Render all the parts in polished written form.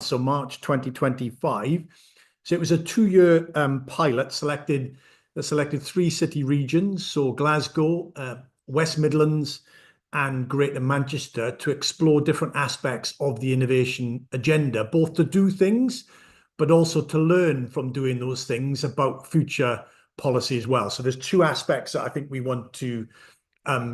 so March 2025. So it was a 2-year pilot that selected 3 city regions, so Glasgow, West Midlands, and Greater Manchester, to explore different aspects of the innovation agenda, both to do things, but also to learn from doing those things about future policy as well. So there's 2 aspects that I think we want to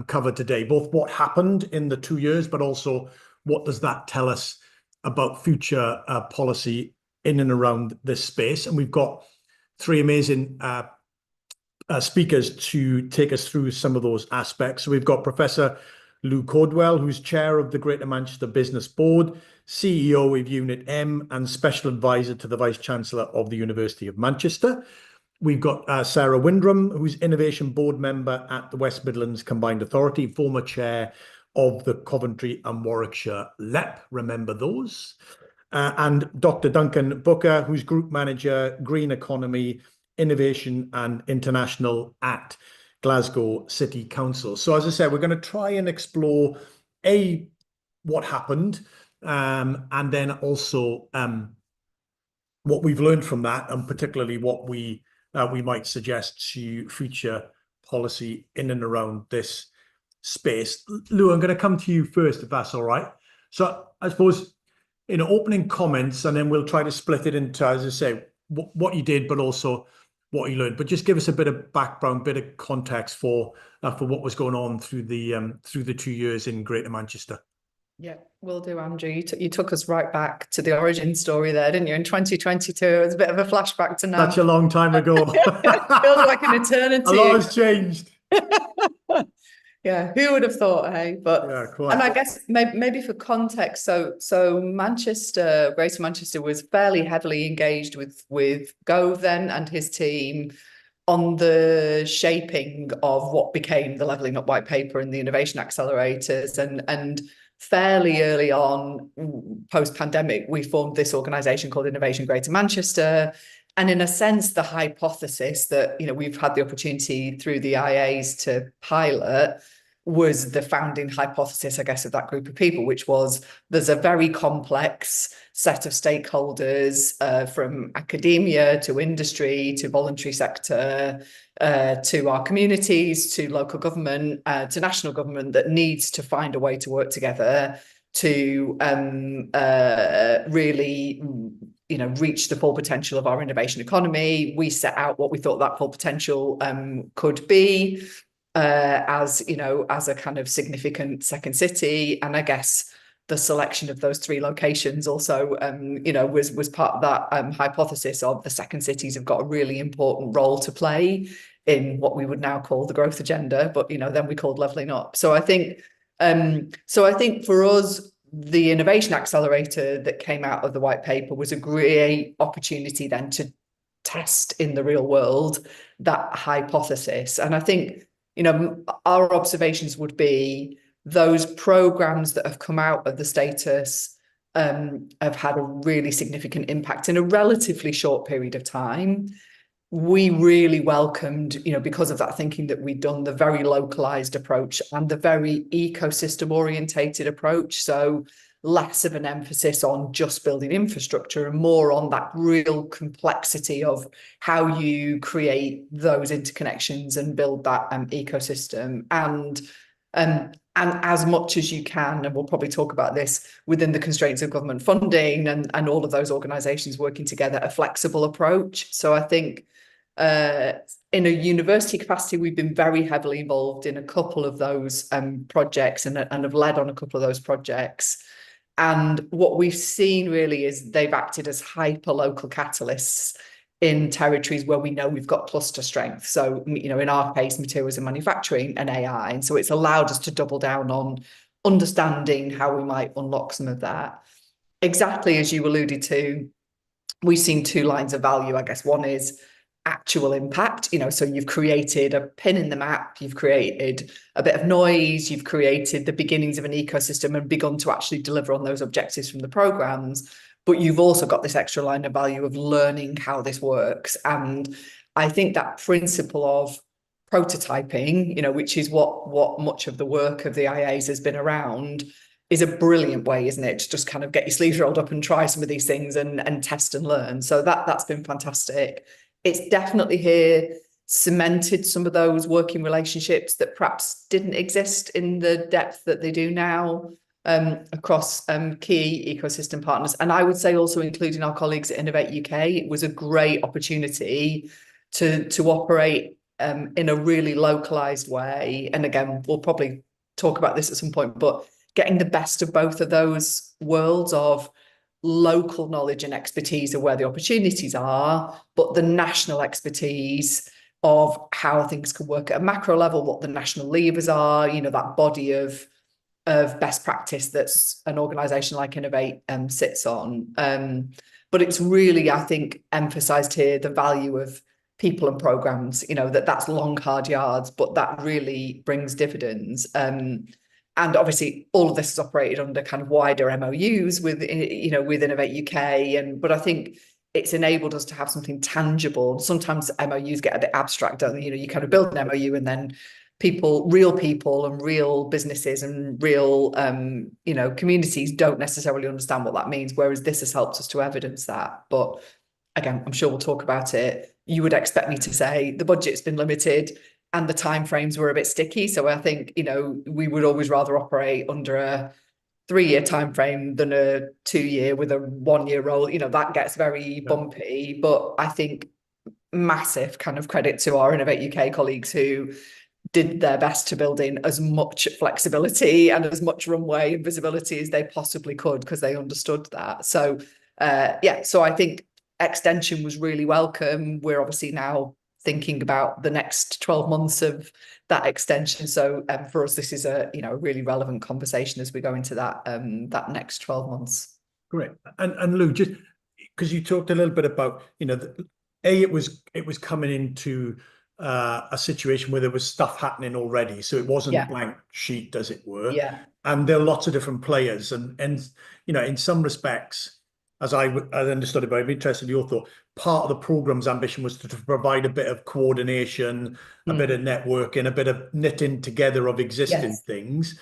cover today, both what happened in the 2 years, but also what does that tell us about future policy in and around this space. And we've got 3 amazing speakers to take us through some of those aspects. So we've got Professor Lou Cordwell, who's chair of the Greater Manchester Business Board, CEO of Unit M, and special advisor to the Vice Chancellor of the University of Manchester. We've got Sarah Windram, who's Innovation Board Member at the West Midlands Combined Authority, former chair of the Coventry and Warwickshire LEP, remember those. And Dr. Duncan Booker, who's Group Manager, Green Economy, Innovation and International at Glasgow City Council. So as I said, we're going to try and explore what happened, and then also what we've learned from that, and particularly what we might suggest to future policy in and around this space. Lou, I'm going to come to you first, if that's all right. So I suppose opening comments, and then we'll try to split it into, as I say, what you did, but also what you learned. But just give us a bit of background, bit of context for what was going on through the 2 years in Greater Manchester. Yeah, will do, Andrew. You took us right back to the origin story there, didn't you? In 2022, it was a bit of a flashback to now. Such a long time ago. Feels like an eternity. A lot has changed. Yeah, who would have thought, hey? But yeah, quite. And I guess maybe for context, so Manchester, Greater Manchester was fairly heavily engaged with Gove then and his team on the shaping of what became the Levelling Up White Paper and the Innovation Accelerators, and fairly early on, post-pandemic, we formed this organisation called Innovation Greater Manchester. And in a sense, the hypothesis that we've had the opportunity through the IAs to pilot was the founding hypothesis, I guess, of that group of people, which was there's a very complex set of stakeholders, from academia to industry to voluntary sector, to our communities, to local government, to national government, that needs to find a way to work together to really reach the full potential of our innovation economy. We set out what we thought that full potential could be, as a kind of significant second city. And I guess the selection of those 3 locations also was part of that hypothesis of the second cities have got a really important role to play in what we would now call the growth agenda, but then we called Levelling Up. So I think for us, the Innovation Accelerator that came out of the white paper was a great opportunity then to test in the real world that hypothesis. And I think, our observations would be those programs that have come out of the status have had a really significant impact in a relatively short period of time. We really welcomed, because of that thinking that we'd done, the very localized approach and the very ecosystem orientated approach. So less of an emphasis on just building infrastructure and more on that real complexity of how you create those interconnections and build that ecosystem. And as much as you can, and we'll probably talk about this, within the constraints of government funding and all of those organisations working together, a flexible approach. So I think in a university capacity, we've been very heavily involved in a couple of those projects and have led on a couple of those projects. And what we've seen really is they've acted as hyper-local catalysts in territories where we know we've got cluster strength. So, in our case, materials and manufacturing and AI. And so it's allowed us to double down on understanding how we might unlock some of that. Exactly as you alluded to, we've seen 2 lines of value, I guess. One is actual impact, so you've created a pin in the map, you've created a bit of noise, you've created the beginnings of an ecosystem and begun to actually deliver on those objectives from the programs, but you've also got this extra line of value of learning how this works. And I think that principle of prototyping, which is what much of the work of the IAs has been around, is a brilliant way, isn't it, to just kind of get your sleeves rolled up and try some of these things and test and learn. So that's been fantastic. It's definitely here cemented some of those working relationships that perhaps didn't exist in the depth that they do now across key ecosystem partners. And I would say also including our colleagues at Innovate UK, it was a great opportunity to operate in a really localized way. And again, we'll probably talk about this at some point, but getting the best of both of those worlds of local knowledge and expertise of where the opportunities are, but the national expertise of how things can work at a macro level, what the national levers are, you know, that body of best practice that's an organisation like Innovate sits on. But it's really, I think, emphasised here the value of people and programmes, you know, that's long, hard yards, but that really brings dividends. And obviously all of this is operated under kind of wider MOUs with, you know, with Innovate UK. But I think it's enabled us to have something tangible. Sometimes MOUs get a bit abstract, don't they? You know, you kind of build an MOU and then real people and real businesses and real, you know, communities don't necessarily understand what that means. Whereas this has helped us to evidence that. But again, I'm sure we'll talk about it. You would expect me to say the budget's been limited and the timeframes were a bit sticky. So I think, you know, we would always rather operate under a 3-year timeframe than a 2-year with a 1-year roll. You know, that gets very bumpy. But I think massive kind of credit to our Innovate UK colleagues who did their best to build in as much flexibility and as much runway and visibility as they possibly could, because they understood that. So so I think extension was really welcome. We're obviously now thinking about the next 12 months of that extension. So for us, this is a, you know, a really relevant conversation as we go into that that next 12 months. Great. And Lou, just because you talked a little bit about, you know, it was coming into a situation where there was stuff happening already, so it wasn't a blank sheet, as it were. And there are lots of different players, and you know, in some respects, as I understood it, but I'm interested in your thought. Part of the program's ambition was to provide a bit of coordination, a bit of networking, a bit of knitting together of existing things.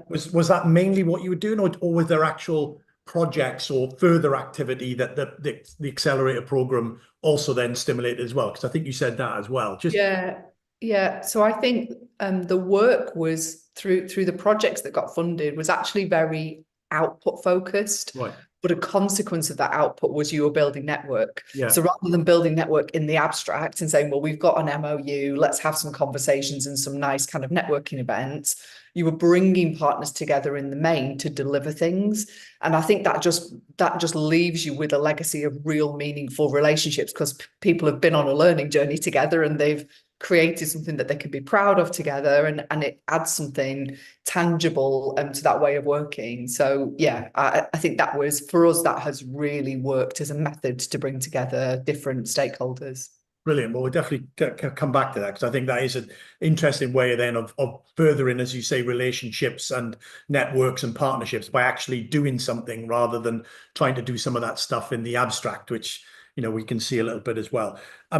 Was that mainly what you were doing, or were there actual projects or further activity that the Accelerator program also then stimulated as well? Because I think you said that as well. So I think the work was through the projects that got funded was actually very output focused. Right. But a consequence of that output was you were building network. So rather than building network in the abstract and saying, well, we've got an MOU, let's have some conversations and some nice kind of networking events, you were bringing partners together in the main to deliver things. And I think that just leaves you with a legacy of real meaningful relationships, because people have been on a learning journey together and they've created something that they can be proud of together, and it adds something tangible to that way of working. So I think that was, for us, that has really worked as a method to bring together different stakeholders. Brilliant. Well, we'll definitely come back to that, because I think that is an interesting way then of furthering, as you say, relationships and networks and partnerships by actually doing something rather than trying to do some of that stuff in the abstract, which, you know, we can see a little bit as well.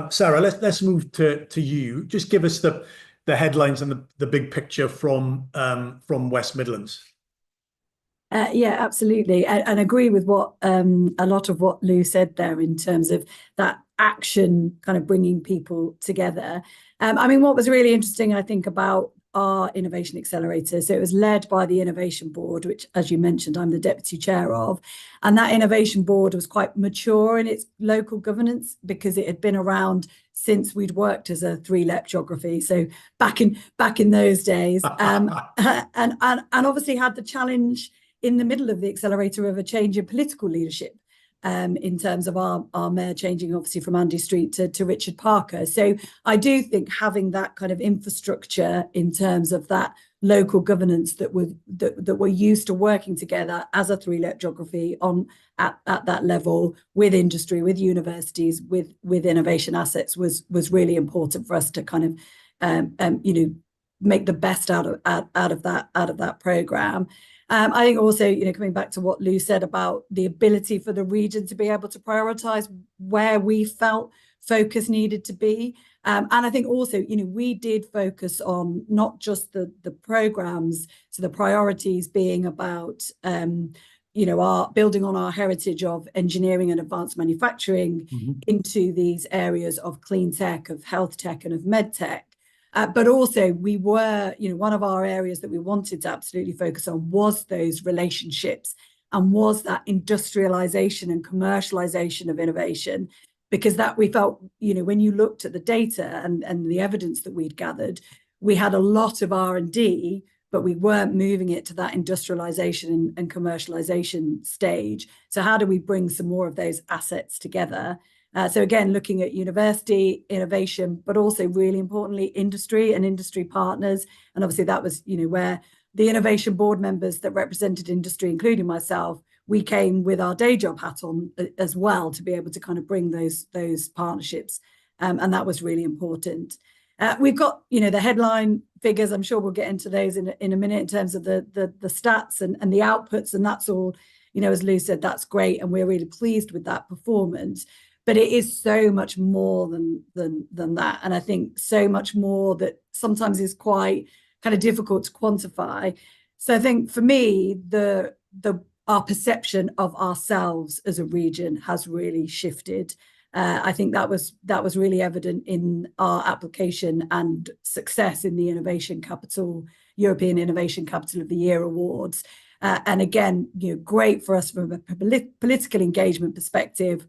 Sarah, let's move to you. Just give us the headlines and the big picture from West Midlands. Absolutely, and agree with what a lot of what Lou said there in terms of that action kind of bringing people together. I mean, what was really interesting, I think, about our Innovation Accelerator, so it was led by the Innovation Board, which, as you mentioned, I'm the deputy chair of, and that Innovation Board was quite mature in its local governance because it had been around since we'd worked as a 3-LEP geography, so back in those days, and obviously had the challenge in the middle of the Accelerator of a change in political leadership, in terms of our mayor changing, obviously, from Andy Street to Richard Parker. So I do think having that kind of infrastructure in terms of that local governance that we're used to working together as a 3-LEP geography at that level with industry, with universities, with innovation assets was really important for us to kind of make the best out of that program. I think also, you know, coming back to what Lou said about the ability for the region to be able to prioritise where we felt focus needed to be. And I think also, we did focus on not just the programs, so the priorities being about, our building on our heritage of engineering and advanced manufacturing into these areas of clean tech, of health tech, and of med tech. But also we were, one of our areas that we wanted to absolutely focus on was those relationships, and was that industrialization and commercialization of innovation, because that we felt, when you looked at the data and the evidence that we'd gathered, we had a lot of R&D, but we weren't moving it to that industrialization and commercialization stage. So how do we bring some more of those assets together? So again, looking at university innovation, but also really importantly, industry and industry partners. And obviously that was, where the innovation board members that represented industry, including myself, we came with our day job hat on as well to be able to kind of bring those partnerships. And that was really important. We've got, the headline figures. I'm sure we'll get into those in a minute in terms of the stats and the outputs. And that's all, as Lou said, that's great. And we're really pleased with that performance. But it is so much more than that. And I think so much more that sometimes is quite kind of difficult to quantify. So I think for me, our perception of ourselves as a region has really shifted. I think that was really evident in our application and success in the European Innovation Capital of the Year awards. And again, great for us from a political engagement perspective,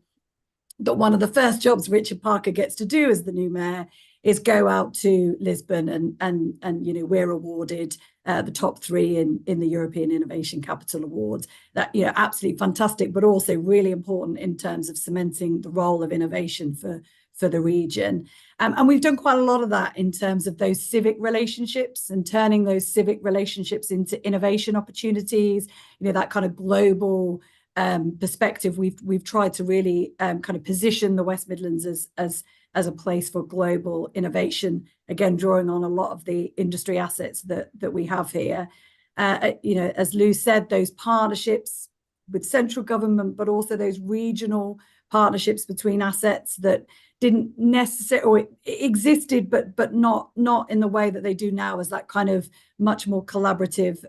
that one of the first jobs Richard Parker gets to do as the new mayor is go out to Lisbon and we're awarded the top 3 in the European Innovation Capital Awards. That, absolutely fantastic, but also really important in terms of cementing the role of innovation for the region. And we've done quite a lot of that in terms of those civic relationships and turning those civic relationships into innovation opportunities, that kind of global perspective. We've tried to really kind of position the West Midlands as a place for global innovation, again drawing on a lot of the industry assets that we have here. As Lou said, those partnerships with central government, but also those regional partnerships between assets that didn't necessarily, or it existed, but not in the way that they do now, as that kind of much more collaborative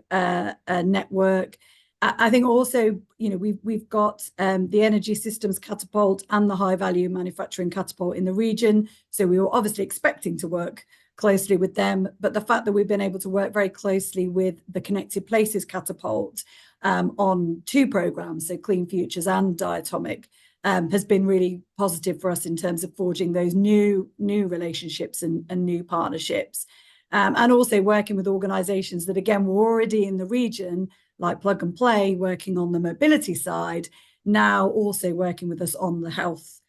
network. I think also, we've got the energy systems catapult and the high value manufacturing catapult in the region. So we were obviously expecting to work closely with them, but the fact that we've been able to work very closely with the Connected Places catapult on 2 programs, so Clean Futures and Diatomic, has been really positive for us in terms of forging those new relationships and new partnerships. And also working with organisations that, again, were already in the region, like Plug and Play, working on the mobility side, now also working with us on the health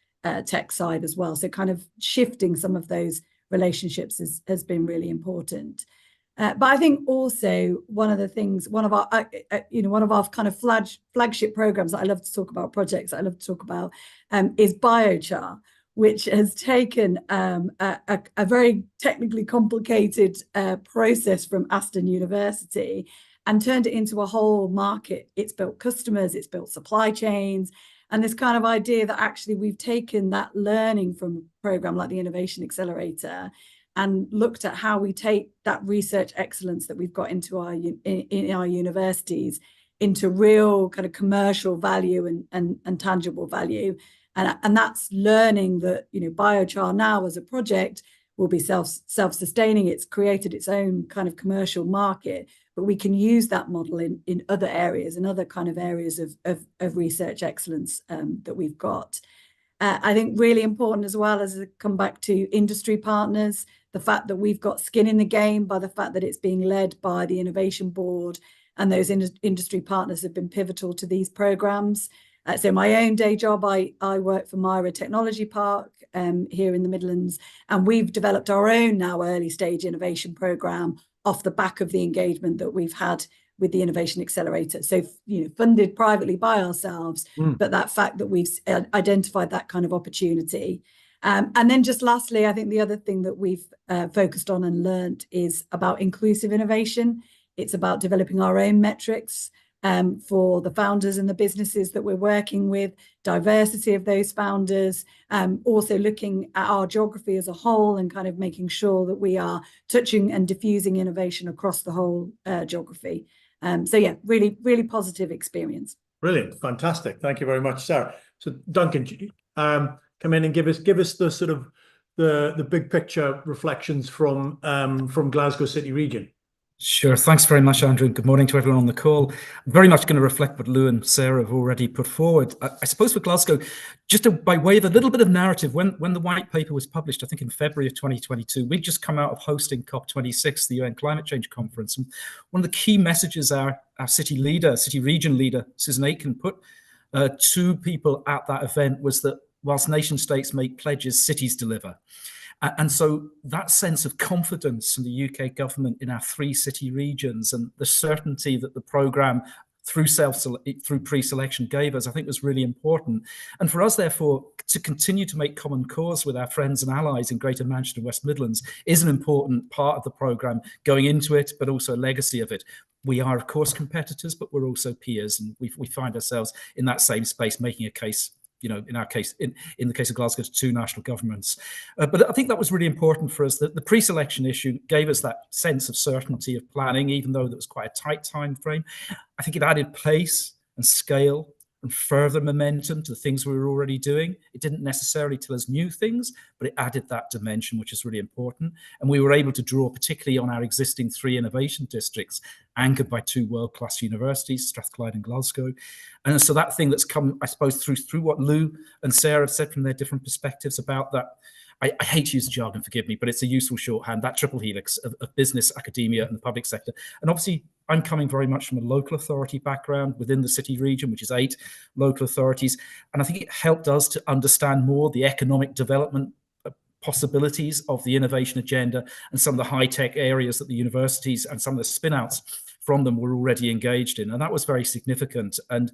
tech side as well. So kind of shifting some of those relationships has been really important. But I think also one of our kind of flagship programs that I love to talk about, projects that I love to talk about, is biochar, which has taken a very technically complicated process from Aston University and turned it into a whole market. It's built customers, it's built supply chains, and this kind of idea that actually we've taken that learning from a program like the Innovation Accelerator and looked at how we take that research excellence that we've got into in our universities into real kind of commercial value and tangible value. And that's learning that, biochar now as a project will be self-sustaining. It's created its own kind of commercial market, but we can use that model in other areas, in other kind of areas of research excellence that we've got. I think really important as well, as I come back to industry partners, the fact that we've got skin in the game by the fact that it's being led by the Innovation Board, and those industry partners have been pivotal to these programs. So my own day job, I work for Myra Technology Park here in the Midlands, and we've developed our own now early stage innovation program off the back of the engagement that we've had with the Innovation Accelerator. So, funded privately by ourselves, but that fact that we've identified that kind of opportunity. And then just lastly, I think the other thing that we've focused on and learned is about inclusive innovation. It's about developing our own metrics for the founders and the businesses that we're working with, diversity of those founders, also looking at our geography as a whole and kind of making sure that we are touching and diffusing innovation across the whole geography. So yeah, really, really positive experience. Brilliant, fantastic. Thank you very much, Sarah. So Duncan, come in and give us the sort of the big picture reflections from Glasgow City Region. Sure. Thanks very much, Andrew. Good morning to everyone on the call. I'm very much going to reflect what Lou and Sarah have already put forward. I suppose for Glasgow, just by way of a little bit of narrative, when the white paper was published, I think in February of 2022, we'd just come out of hosting COP26, the UN Climate Change Conference. And one of the key messages our city region leader, Susan Aitken, put to people at that event was that whilst nation states make pledges, cities deliver. And so that sense of confidence from the UK government in our 3 city regions and the certainty that the programme through pre-selection gave us, I think was really important. And for us, therefore, to continue to make common cause with our friends and allies in Greater Manchester and West Midlands is an important part of the programme going into it, but also a legacy of it. We are, of course, competitors, but we're also peers, and we find ourselves in that same space making a case, you know, in our case, in the case of Glasgow, to 2 national governments. But I think that was really important for us, that the pre-selection issue gave us that sense of certainty of planning, even though that was quite a tight time frame. I think it added pace and scale and further momentum to the things we were already doing. It didn't necessarily tell us new things, but it added that dimension, which is really important. And we were able to draw particularly on our existing 3 innovation districts, anchored by 2 world-class universities, Strathclyde and Glasgow. And so that thing that's come, I suppose, through what Lou and Sarah have said from their different perspectives about that, I hate to use the jargon, forgive me, but it's a useful shorthand, that triple helix of business, academia, and the public sector. And obviously, I'm coming very much from a local authority background within the city region, which is 8 local authorities. And I think it helped us to understand more the economic development possibilities of the innovation agenda and some of the high-tech areas that the universities and some of the spin-outs from them were already engaged in. And that was very significant. And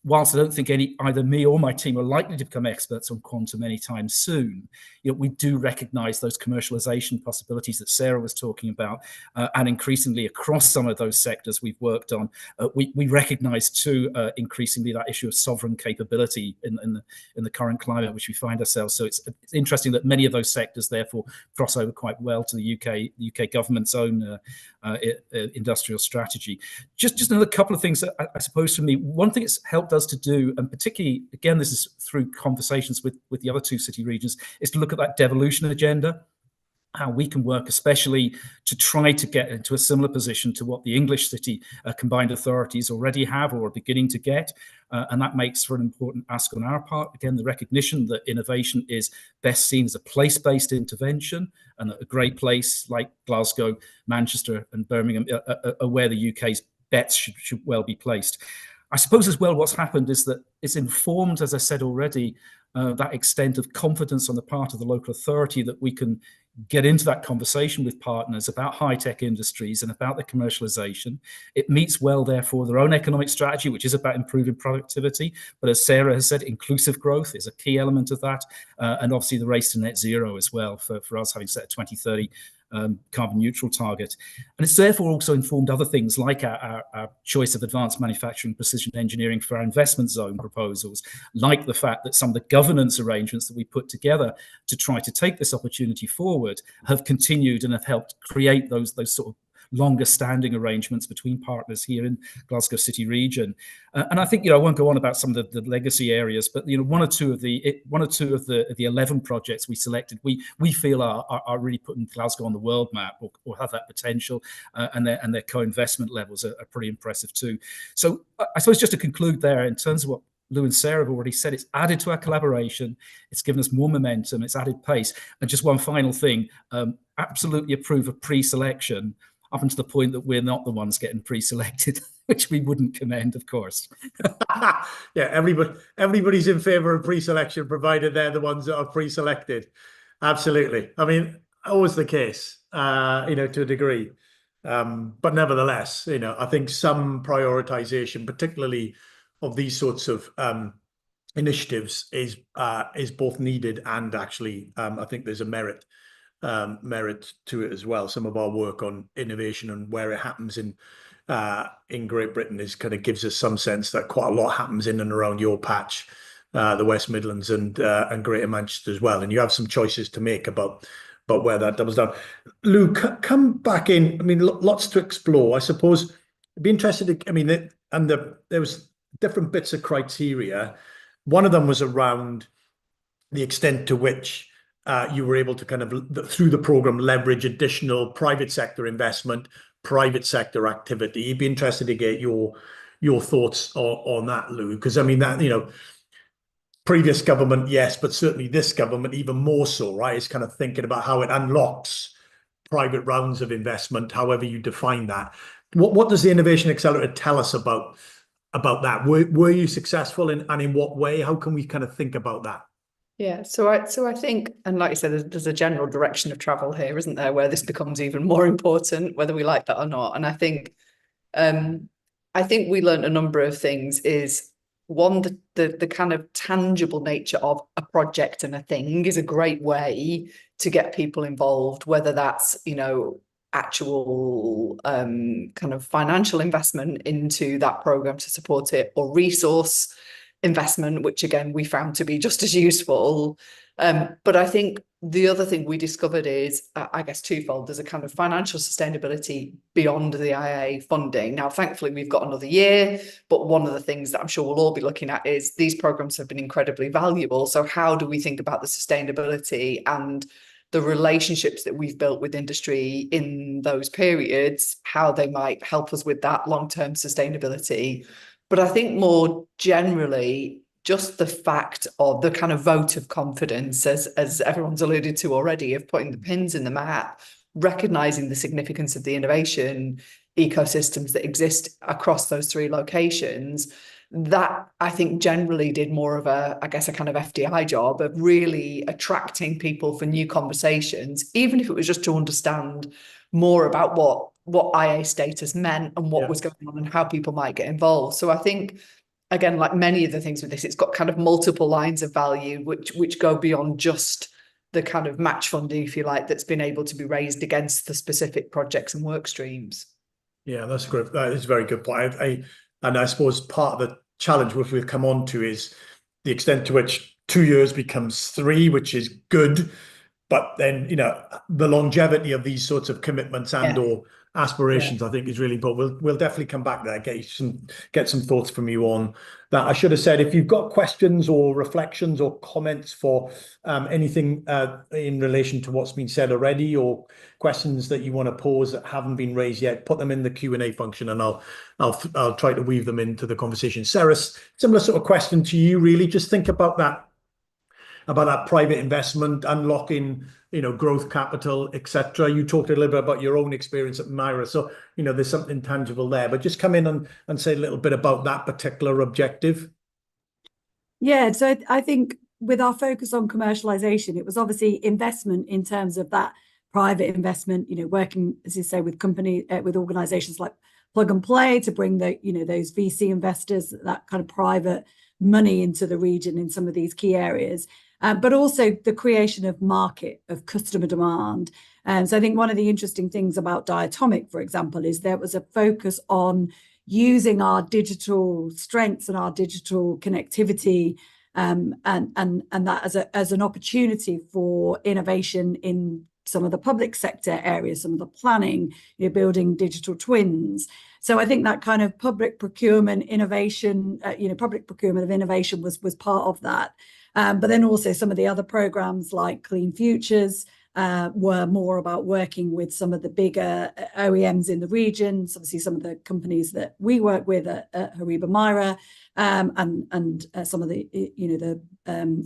whilst I don't think either me or my team are likely to become experts on quantum anytime soon, you know, we do recognise those commercialisation possibilities that Sarah was talking about, and increasingly across some of those sectors we've worked on, we recognise too increasingly that issue of sovereign capability in the current climate which we find ourselves. So it's interesting that many of those sectors therefore cross over quite well to the UK government's own industrial strategy. Just another couple of things that I suppose for me, one thing it's helped us to do, and particularly, again, this is through conversations with the other 2 city regions, is to look at that devolution agenda, how we can work especially to try to get into a similar position to what the English city combined authorities already have or are beginning to get. And that makes for an important ask on our part. Again, the recognition that innovation is best seen as a place-based intervention, and a great place like Glasgow, Manchester and Birmingham are where the UK's bets should well be placed. I suppose as well what's happened is that it's informed, as I said already, that extent of confidence on the part of the local authority that we can get into that conversation with partners about high-tech industries and about the commercialization. It meets well, therefore, their own economic strategy, which is about improving productivity. But as Sarah has said, inclusive growth is a key element of that. And obviously the race to net zero as well, for us having set a 2030 carbon neutral target. And it's therefore also informed other things like our choice of advanced manufacturing precision engineering for our investment zone proposals, like the fact that some of the governance arrangements that we put together to try to take this opportunity forward have continued and have helped create those sort of longer standing arrangements between partners here in Glasgow City region. And I think, you know, I won't go on about some of the legacy areas, but, you know, one or two of the 11 projects we selected, we feel are really putting Glasgow on the world map or have that potential, and their co-investment levels are pretty impressive too. So I suppose just to conclude there, in terms of what Lou and Sarah have already said, it's added to our collaboration, it's given us more momentum, it's added pace. And just one final thing, absolutely approve of pre-selection, up until the point that we're not the ones getting pre-selected, which we wouldn't commend, of course. Yeah, everybody's in favour of pre-selection, provided they're the ones that are pre-selected. Absolutely. I mean, always the case, you know, to a degree. But nevertheless, you know, I think some prioritisation, particularly of these sorts of initiatives, is both needed and actually, I think there's a merit to it as well. Some of our work on innovation and where it happens in in Great Britain is kind of gives us some sense that quite a lot happens in and around your patch, the West Midlands and Greater Manchester as well. And you have some choices to make about where that doubles down. Lou, come back in. I mean, lots to explore. I suppose I'd be interested. There was different bits of criteria. One of them was around the extent to which you were able to kind of, through the program, leverage additional private sector investment, private sector activity. You'd be interested to get your thoughts on that, Lou, because I mean that, you know, previous government, yes, but certainly this government even more so, right? Is kind of thinking about how it unlocks private rounds of investment, however you define that. What does the Innovation Accelerator tell us about that? Were you successful and in what way? How can we kind of think about that? Yeah, so I think, and like you said, there's a general direction of travel here, isn't there, where this becomes even more important, whether we like that or not. And I think we learned a number of things. Is one, the kind of tangible nature of a project and a thing is a great way to get people involved, whether that's, you know, actual kind of financial investment into that program to support it, or resource investment, which again we found to be just as useful. But I think the other thing we discovered is, I guess, twofold. There's a kind of financial sustainability beyond the IA funding. Now, thankfully, we've got another year, but one of the things that I'm sure we'll all be looking at is these programs have been incredibly valuable. So how do we think about the sustainability and the relationships that we've built with industry in those periods, how they might help us with that long-term sustainability? But I think more generally, just the fact of the kind of vote of confidence, as everyone's alluded to already, of putting the pins in the map, recognizing the significance of the innovation ecosystems that exist across those three locations, that I think generally did more of a kind of FDI job of really attracting people for new conversations, even if it was just to understand more about what IA status meant and what was going on and how people might get involved. So I think, again, like many of the things with this, it's got kind of multiple lines of value, which go beyond just the kind of match funding, if you like, that's been able to be raised against the specific projects and work streams. Yeah, that's great. That is a very good point. And I suppose part of the challenge, which we've come on to, is the extent to which 2 years becomes 3, which is good. But then, you know, the longevity of these sorts of commitments and or aspirations, I think, is really important. We'll definitely come back there, get some thoughts from you on that. I should have said, if you've got questions or reflections or comments for anything in relation to what's been said already, or questions that you want to pose that haven't been raised yet, put them in the Q&A function, and I'll try to weave them into the conversation. Sarah, similar sort of question to you, really. Just think about that private investment, unlocking, you know, growth capital, etc. You talked a little bit about your own experience at Myra, so you know there's something tangible there. But just come in and say a little bit about that particular objective. Yeah, so I think with our focus on commercialization, it was obviously investment in terms of that private investment. You know, working, as you say, with with organisations like Plug and Play to bring those VC investors, that kind of private money into the region in some of these key areas. But also the creation of market, of customer demand. So I think one of the interesting things about Diatomic, for example, is there was a focus on using our digital strengths and our digital connectivity and that as an opportunity for innovation in some of the public sector areas, some of the planning, building digital twins. So I think that kind of public procurement innovation, public procurement of innovation was part of that. But then also some of the other programs like Clean Futures were more about working with some of the bigger OEMs in the region. So obviously some of the companies that we work with at Hariba Myra, and some of the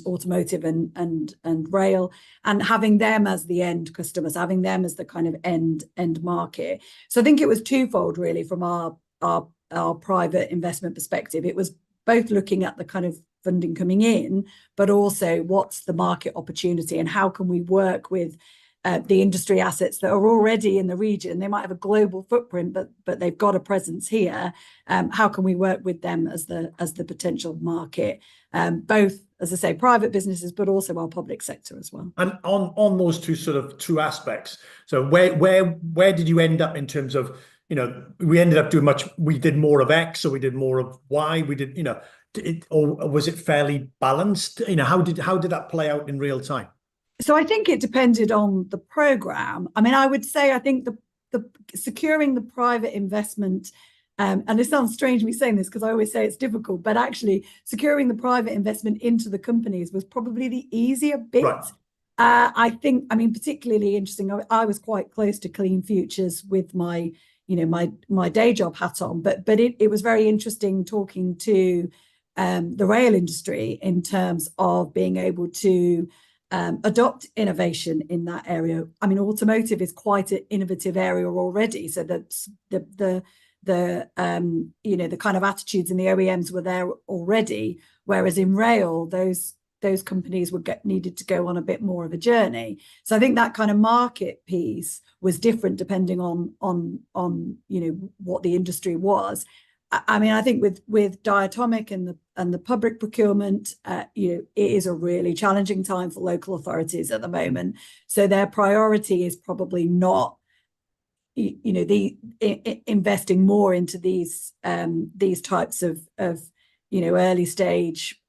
automotive and rail, and having them as the end customers, having them as the kind of end market. So I think it was twofold really from our private investment perspective. It was both looking at the kind of funding coming in, but also what's the market opportunity and how can we work with the industry assets that are already in the region. They might have a global footprint, but they've got a presence here. How can we work with them as the potential market, both, as I say, private businesses, but also our public sector as well. And on those two aspects, so where did you end up in terms of we ended up doing we did more of X, or we did more of Y, we did, or was it fairly balanced? How did that play out in real time? So I think it depended on the program. I mean, I would say, I think the securing the private investment, and it sounds strange me saying this because I always say it's difficult, but actually securing the private investment into the companies was probably the easier bit. Right. I think, I mean, particularly interesting, I was quite close to Clean Futures with my, my day job hat on, but it was very interesting talking to the rail industry in terms of being able to adopt innovation in that area. I mean, automotive is quite an innovative area already, so that's the kind of attitudes in the OEMs were there already, whereas in rail, those companies needed to go on a bit more of a journey. So I think that kind of market piece was different depending on what the industry was. I mean, I think with diatomic and the public procurement, it is a really challenging time for local authorities at the moment. So their priority is probably not, investing more into these types of early stage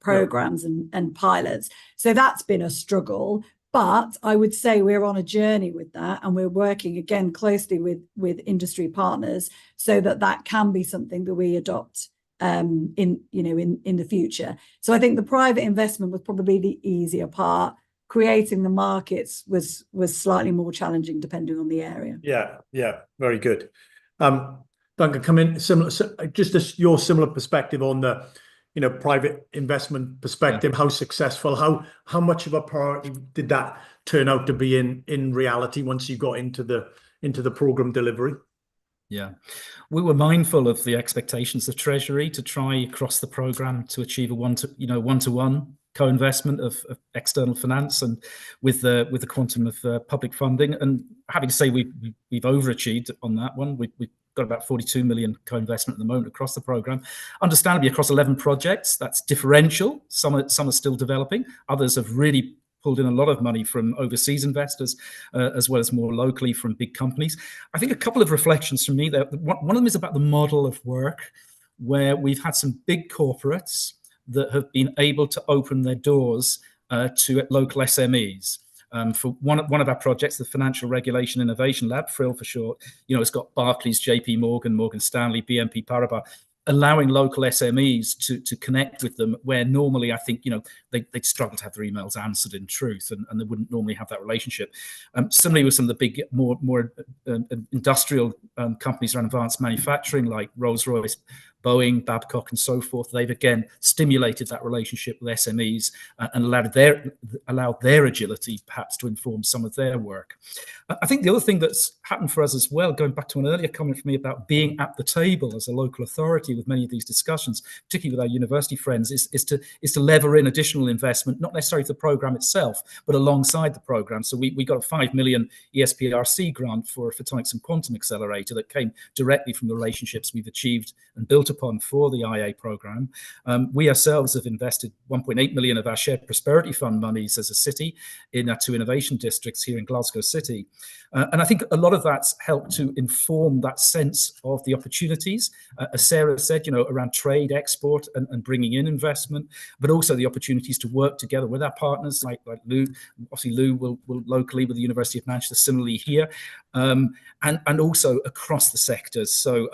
programs and pilots. So that's been a struggle. But I would say we're on a journey with that, and we're working again closely with industry partners so that can be something that we adopt in the future. So I think the private investment was probably the easier part. Creating the markets was slightly more challenging depending on the area. Yeah, very good. Duncan, come in your similar perspective on the private investment perspective. How successful, how much of a priority did that turn out to be in reality once you got into the program delivery? Yeah, we were mindful of the expectations of Treasury to try across the program to achieve a one-to-one co-investment of external finance, and with the quantum of public funding. And happy to say we've overachieved on that one. We've got about 42 million co-investment at the moment across the program. Understandably, across 11 projects, that's differential. Some are still developing. Others have really pulled in a lot of money from overseas investors, as well as more locally from big companies. I think a couple of reflections from me there. One of them is about the model of work, where we've had some big corporates that have been able to open their doors to local SMEs. For one of our projects, the Financial Regulation Innovation Lab, FRIL for short, it's got Barclays, JP Morgan, Morgan Stanley, BNP Paribas, allowing local SMEs to connect with them, where normally I think they'd struggle to have their emails answered in truth, and they wouldn't normally have that relationship. Similarly with some of the big, more industrial companies around advanced manufacturing, like Rolls-Royce, Boeing, Babcock, and so forth, they've again stimulated that relationship with SMEs and allowed their agility perhaps to inform some of their work. I think the other thing that's happened for us as well, going back to an earlier comment from me about being at the table as a local authority with many of these discussions, particularly with our university friends, is to lever in additional investment, not necessarily for the programme itself, but alongside the programme. So we got a 5 million ESPRC grant for Photonics and Quantum Accelerator that came directly from the relationships we've achieved and built upon for the IA programme. We ourselves have invested 1.8 million of our shared prosperity fund monies as a city in our 2 innovation districts here in Glasgow City. And I think a lot of that's helped to inform that sense of the opportunities, as Sarah said, around trade, export, and bringing in investment, but also the opportunities to work together with our partners like Lou. Obviously, Lou will locally with the University of Manchester, similarly here, and also across the sectors. So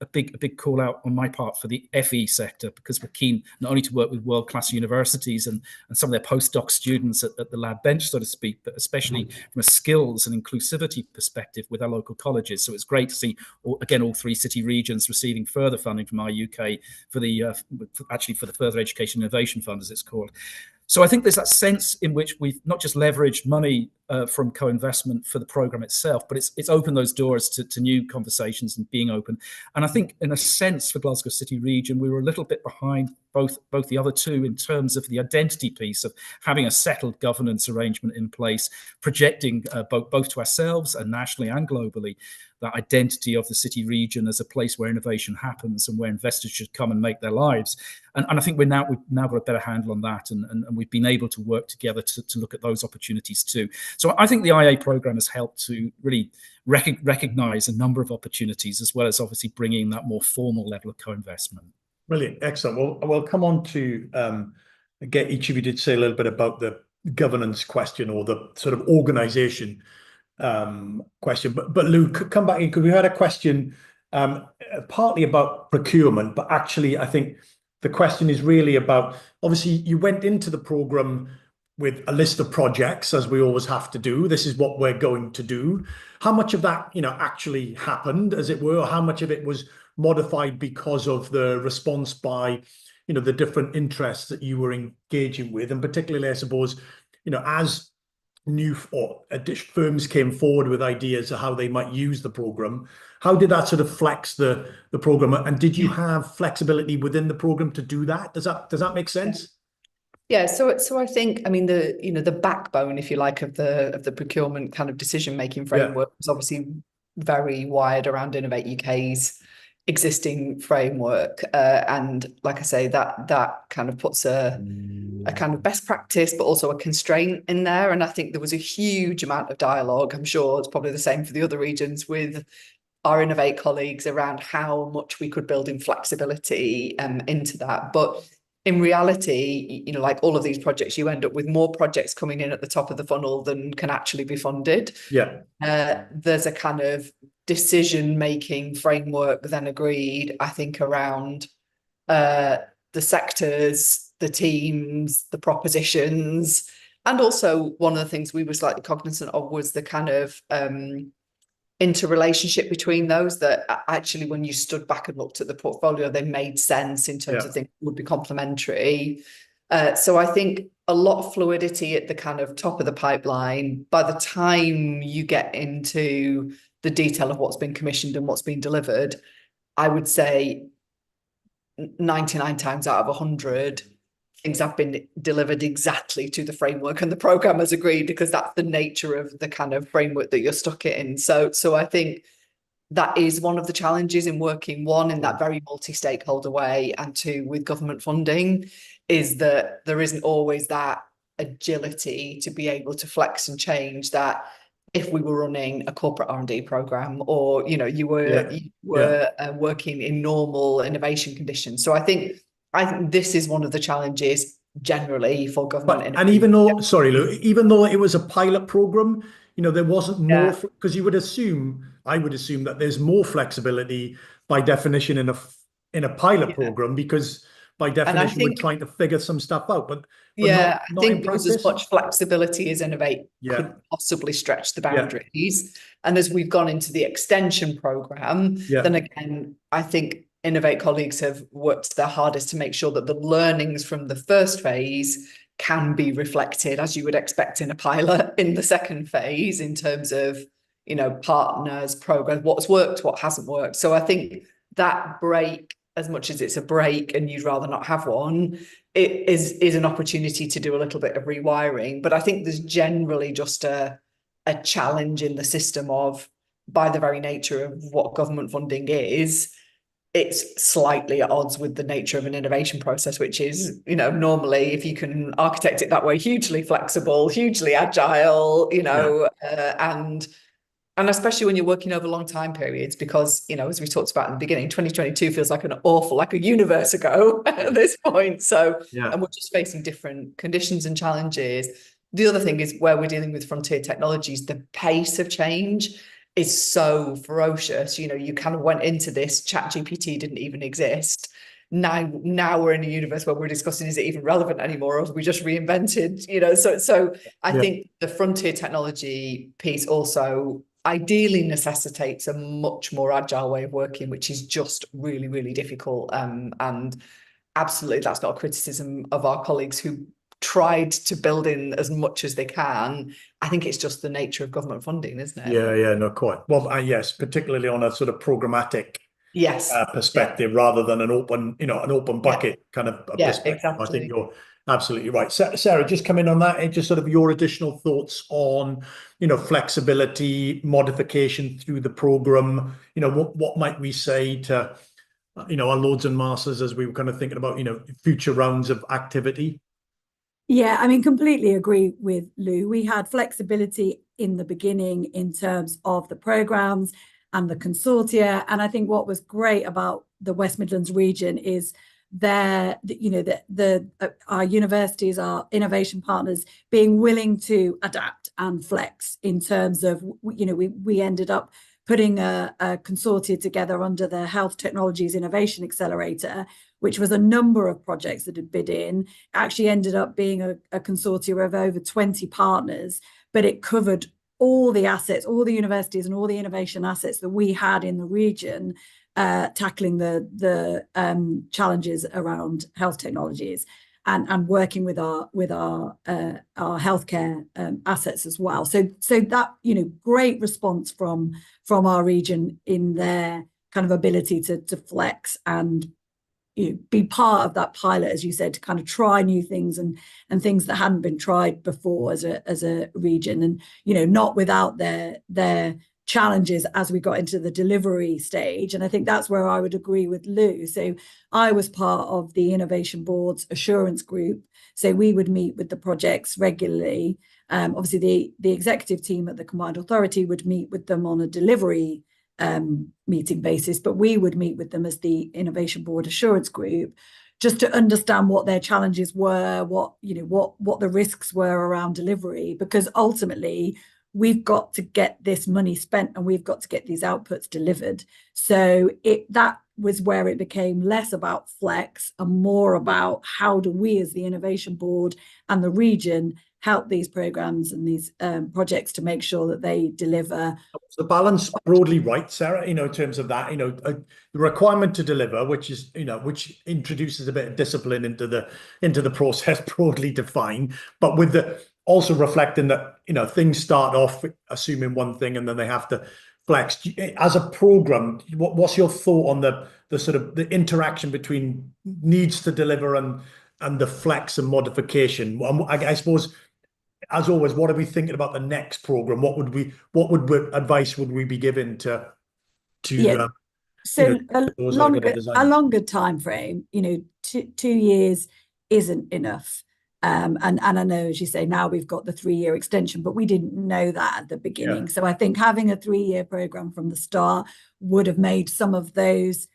a big call out on my part for the FE sector, because we're keen not only to work with world-class universities and some of their postdoc students at the lab bench, so to speak, but especially from a skills and inclusivity perspective with our local colleges. So it's great to see, all 3 city regions receiving further funding from our UK for the Further Education Innovation Fund, as it's called. So I think there's that sense in which we've not just leveraged money from co-investment for the programme itself, but it's opened those doors to new conversations and being open. And I think in a sense for Glasgow City region, we were a little bit behind both the other two in terms of the identity piece of having a settled governance arrangement in place, projecting both to ourselves and nationally and globally that identity of the city region as a place where innovation happens and where investors should come and make their lives. And I think we've now got a better handle on that, and we've been able to work together to look at those opportunities too. So I think the IA program has helped to really recognize a number of opportunities, as well as obviously bringing that more formal level of co-investment. Brilliant, excellent. Well, we'll come on to get each of you to say a little bit about the governance question or the sort of organization question. But Lou, come back in, because we had a question partly about procurement, but actually I think the question is really about, obviously you went into the program with a list of projects, as we always have to do. This is what we're going to do. How much of that, actually happened, as it were, or how much of it was modified because of the response by, the different interests that you were engaging with? And particularly, I suppose, as new or firms came forward with ideas of how they might use the program, how did that sort of flex the program? And did you have flexibility within the program to do that? Does that make sense? Yeah, so I think, I mean, the backbone, if you like, of the procurement kind of decision-making framework was obviously very wired around Innovate UK's existing framework, and like I say, that kind of puts a kind of best practice, but also a constraint in there. And I think there was a huge amount of dialogue. I'm sure it's probably the same for the other regions, with our Innovate colleagues around how much we could build in flexibility into that. But in reality, like all of these projects, you end up with more projects coming in at the top of the funnel than can actually be funded. Yeah. There's a kind of decision-making framework then agreed, I think, around the sectors, the teams, the propositions. And also one of the things we were slightly cognizant of was the kind of interrelationship between those, that actually when you stood back and looked at the portfolio, they made sense in terms of things that would be complementary. So I think a lot of fluidity at the kind of top of the pipeline. By the time you get into the detail of what's been commissioned and what's been delivered, I would say 99 times out of 100, things have been delivered exactly to the framework and the programme has agreed, because that's the nature of the kind of framework that you're stuck in. So I think that is one of the challenges in working, one, in that very multi-stakeholder way, and two, with government funding, is that there isn't always that agility to be able to flex and change that. If we were running a corporate R&D program, or you were working in normal innovation conditions. So I think this is one of the challenges generally for government. And even though, sorry, Lou, even though it was a pilot program, there wasn't more, because I would assume that there's more flexibility by definition in a pilot program, because by definition we're trying to figure some stuff out. But I think there was as much flexibility as Innovate could possibly stretch the boundaries. And as we've gone into the extension program, then again, I think Innovate colleagues have worked their hardest to make sure that the learnings from the first phase can be reflected, as you would expect in a pilot, in the second phase, in terms of, partners, progress, what's worked, what hasn't worked. So I think that break, as much as it's a break and you'd rather not have one, it is an opportunity to do a little bit of rewiring. But I think there's generally just a challenge in the system of, by the very nature of what government funding is, it's slightly at odds with the nature of an innovation process, which is, normally, if you can architect it that way, hugely flexible, hugely agile, and especially when you're working over long time periods, because, as we talked about in the beginning, 2022 feels like a universe ago at this point. So, and we're just facing different conditions and challenges. The other thing is, where we're dealing with frontier technologies, the pace of change is so ferocious. You kind of went into this, ChatGPT didn't even exist. Now we're in a universe where we're discussing, is it even relevant anymore, or have we just reinvented, so I think the frontier technology piece also ideally necessitates a much more agile way of working, which is just really, really difficult. And absolutely, that's not a criticism of our colleagues who tried to build in as much as they can. I think it's just the nature of government funding, isn't it? No, quite. Well, yes, particularly on a sort of programmatic Yes. perspective rather than an open, an open bucket kind of perspective. Exactly. I think you're absolutely right. Sarah, just come in on that and just sort of your additional thoughts on, flexibility, modification through the program. What might we say to, our lords and masters as we were kind of thinking about, future rounds of activity? Yeah, I mean, completely agree with Lou. We had flexibility in the beginning in terms of the programs and the consortia. And I think what was great about the West Midlands region is our universities, our innovation partners being willing to adapt and flex in terms of, we ended up putting a consortia together under the Health Technologies Innovation Accelerator, which was a number of projects that had bid in, actually ended up being a consortia of over 20 partners, but it covered all the assets, all the universities and all the innovation assets that we had in the region, tackling the challenges around health technologies and working with our healthcare assets as well. So that, great response from our region in their kind of ability to flex and be part of that pilot, as you said, to kind of try new things and things that hadn't been tried before as a region, and not without their challenges as we got into the delivery stage. And I think that's where I would agree with Lou. So I was part of the Innovation Board's assurance group, so we would meet with the projects regularly. Obviously the executive team at the combined authority would meet with them on a delivery meeting basis, but we would meet with them as the Innovation Board assurance group just to understand what their challenges were, what the risks were around delivery, because ultimately we've got to get this money spent and we've got to get these outputs delivered. So that was where it became less about flex and more about how do we as the Innovation Board and the region help these programs and these projects to make sure that they deliver. The balance broadly right, Sarah, in terms of that, the requirement to deliver, which is, which introduces a bit of discipline into the process, broadly defined, but with the also reflecting that, things start off assuming one thing and then they have to flex. As a program, what's your thought on the sort of the interaction between needs to deliver and the flex and modification? I suppose, as always, what are we thinking about the next program? What advice would we be given to so a longer time frame? 2 years isn't enough. And I know, as you say, now we've got the 3-year extension, but we didn't know that at the beginning. So I think having a 3-year program from the start would have made some of those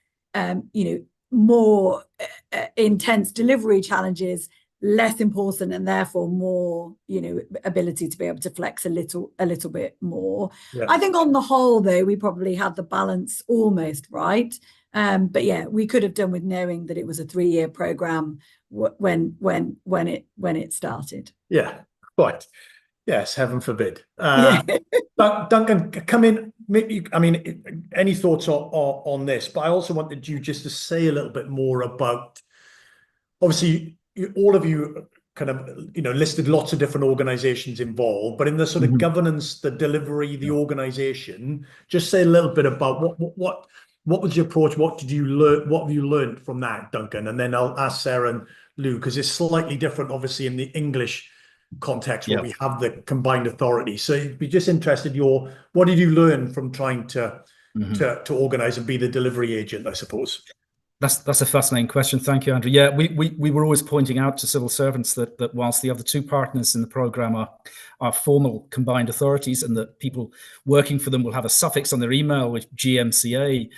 more intense delivery challenges less important, and therefore more ability to be able to flex a little bit more. I think on the whole, though, we probably had the balance almost right, but we could have done with knowing that it was a 3-year program when it started. Right. Yes, heaven forbid. Duncan, come in. I mean, any thoughts on this? But I also wanted you just to say a little bit more about, obviously, all of you kind of, listed lots of different organizations involved, but in the sort of governance, the delivery, the organization, just say a little bit about what was your approach? What did you learn? What have you learned from that, Duncan? And then I'll ask Sarah and Lou, because it's slightly different, obviously, in the English context where we have the combined authority. So it'd be just interested what did you learn from trying to organize and be the delivery agent, I suppose? That's a fascinating question. Thank you, Andrew. Yeah, we were always pointing out to civil servants that whilst the other 2 partners in the programme are formal combined authorities, and that people working for them will have a suffix on their email with GMCA.gov,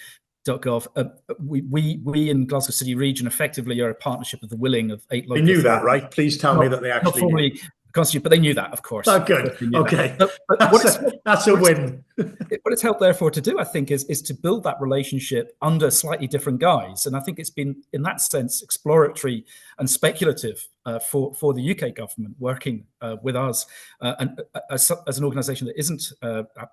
we in Glasgow City Region effectively are a partnership of the willing of 8 local. They knew that, right? Please tell me that they actually not formally constitute, but they knew that, of course. Oh, good. Okay. That's a win. What it's helped, therefore, to do, I think, is to build that relationship under slightly different guise. And I think it's been, in that sense, exploratory and speculative for the UK government working with us and as an organisation that isn't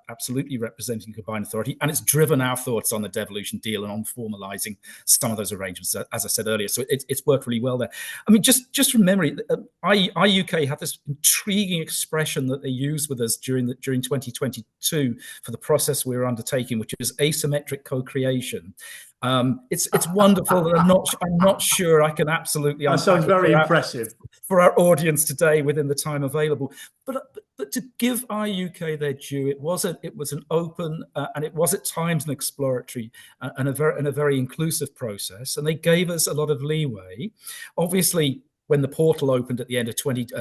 absolutely representing combined authority. And it's driven our thoughts on the devolution deal and on formalising some of those arrangements, as I said earlier. So it's worked really well there. I mean, just from memory, IUK had this intriguing expression that they used with us during 2022 for the process we were undertaking, which is asymmetric co-creation. It's wonderful, and I'm not sure I can absolutely. That sounds very impressive for our audience today within the time available. But to give IUK their due, it was an open and it was at times an exploratory and a very inclusive process, and they gave us a lot of leeway. Obviously, when the portal opened at the end of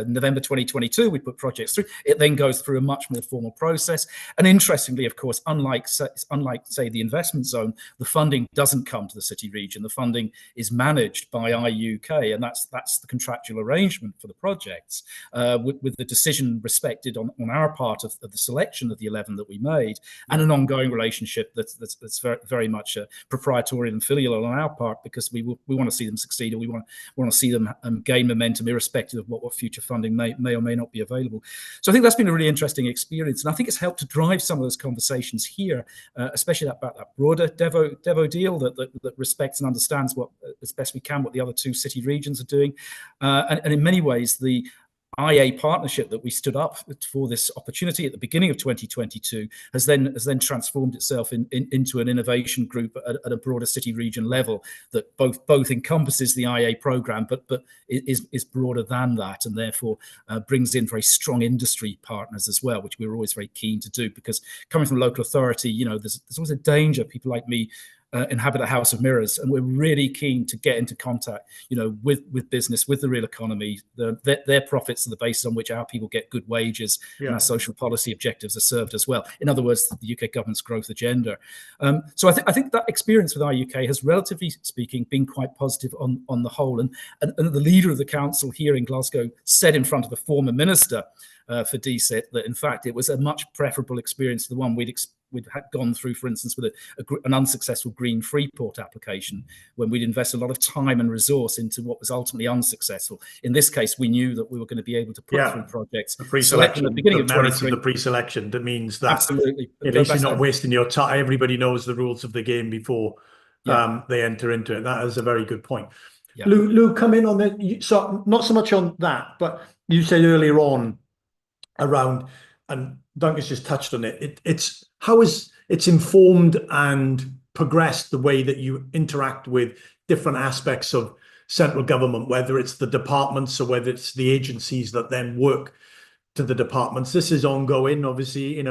November 2022, we put projects through. It then goes through a much more formal process. And interestingly, of course, unlike say the investment zone, the funding doesn't come to the city region. The funding is managed by IUK, and that's the contractual arrangement for the projects, with the decision respected on our part of the selection of the 11 that we made, and an ongoing relationship that's very, very much proprietary and filial on our part, because we want to see them succeed, and we want to see them gain momentum, irrespective of what future funding may or may not be available. So I think that's been a really interesting experience, and I think it's helped to drive some of those conversations here, especially about that broader Devo deal that respects and understands what, as best we can, what the other two city regions are doing, and in many ways the IA partnership that we stood up for this opportunity at the beginning of 2022 has then transformed itself into an innovation group at a broader city region level that both encompasses the IA program, but is broader than that, and therefore brings in very strong industry partners as well, which we're always very keen to do, because coming from local authority, there's always a danger people like me inhabit a house of mirrors, and we're really keen to get into contact, with business, with the real economy. Their profits are the basis on which our people get good wages, and our social policy objectives are served as well. In other words, the UK government's growth agenda. So I think that experience with IUK has, relatively speaking, been quite positive on the whole. And the leader of the council here in Glasgow said in front of the former minister for DSIT that, in fact, it was a much preferable experience to the one we'd had gone through, for instance, with an unsuccessful Green Freeport application, when we'd invested a lot of time and resource into what was ultimately unsuccessful. In this case, we knew that we were going to be able to put through projects. The pre-selection, at the beginning of merits of the pre-selection, that means that absolutely, at least you're not wasting your time. Everybody knows the rules of the game before they enter into it. That is a very good point. Yeah. Lou, come in on that. So not so much on that, but you said earlier on around, and Duncan's just touched on it. It's how it's informed and progressed the way that you interact with different aspects of central government, whether it's the departments or whether it's the agencies that then work to the departments. This is ongoing, obviously.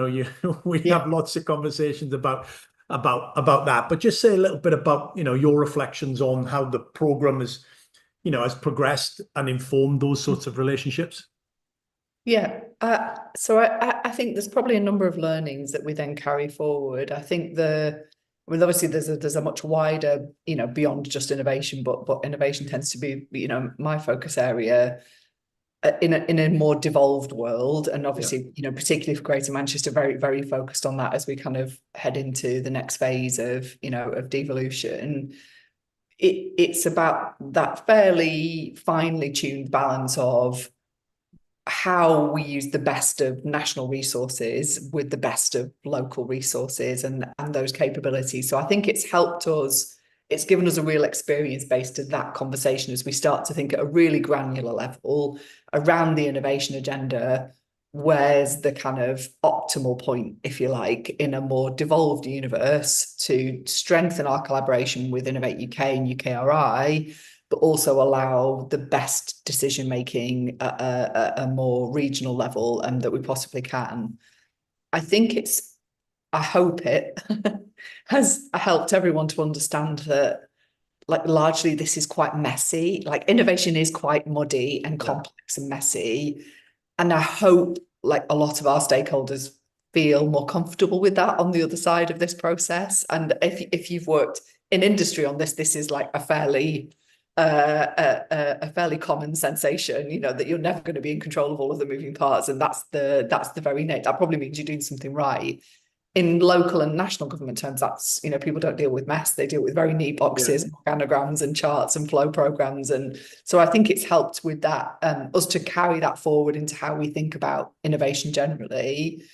We have lots of conversations about that. But just say a little bit about your reflections on how the program has progressed and informed those sorts of relationships. Yeah, so I think there's probably a number of learnings that we then carry forward. I think obviously there's a much wider, beyond just innovation, but innovation tends to be, my focus area in a more devolved world, and obviously, particularly for Greater Manchester, very, very focused on that as we kind of head into the next phase of, of devolution. It's about that fairly finely tuned balance of how we use the best of national resources with the best of local resources and those capabilities. So I think it's helped us, it's given us a real experience based on that conversation as we start to think at a really granular level around the innovation agenda. Where's the kind of optimal point, if you like, in a more devolved universe to strengthen our collaboration with Innovate UK and UKRI, but also allow the best decision making at a more regional level that we possibly can. I hope it has helped everyone to understand that, largely this is quite messy. Innovation is quite muddy and complex and messy. And I hope a lot of our stakeholders feel more comfortable with that on the other side of this process. And if you've worked in industry on this is a fairly common sensation, that you're never going to be in control of all of the moving parts, and that's the very nature. That probably means you're doing something right. In local and national government terms, that's people don't deal with mess; they deal with very neat boxes, and organograms, and charts, and flow programs, and so I think it's helped with that us to carry that forward into how we think about innovation generally.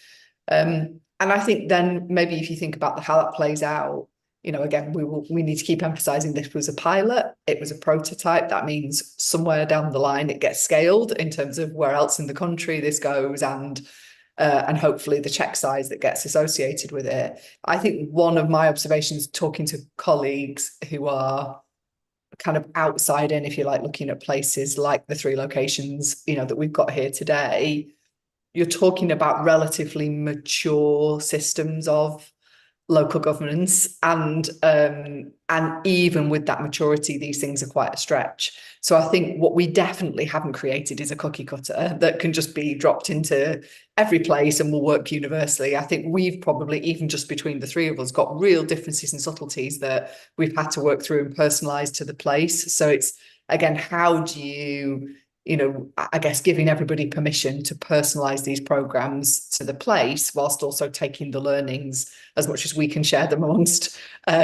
And I think then maybe if you think about how that plays out. Again, we need to keep emphasizing this was a pilot. It was a prototype. That means somewhere down the line it gets scaled in terms of where else in the country this goes, and and hopefully the check size that gets associated with it. I think one of my observations talking to colleagues who are kind of outside in, if you like, looking at places like the 3 locations, that we've got here today, you're talking about relatively mature systems of local governance, and even with that maturity, these things are quite a stretch. So I think what we definitely haven't created is a cookie cutter that can just be dropped into every place and will work universally. I think we've probably, even just between the 3 of us, got real differences and subtleties that we've had to work through and personalize to the place. So it's, again, how do you, I guess, giving everybody permission to personalize these programs to the place, whilst also taking the learnings as much as we can share them amongst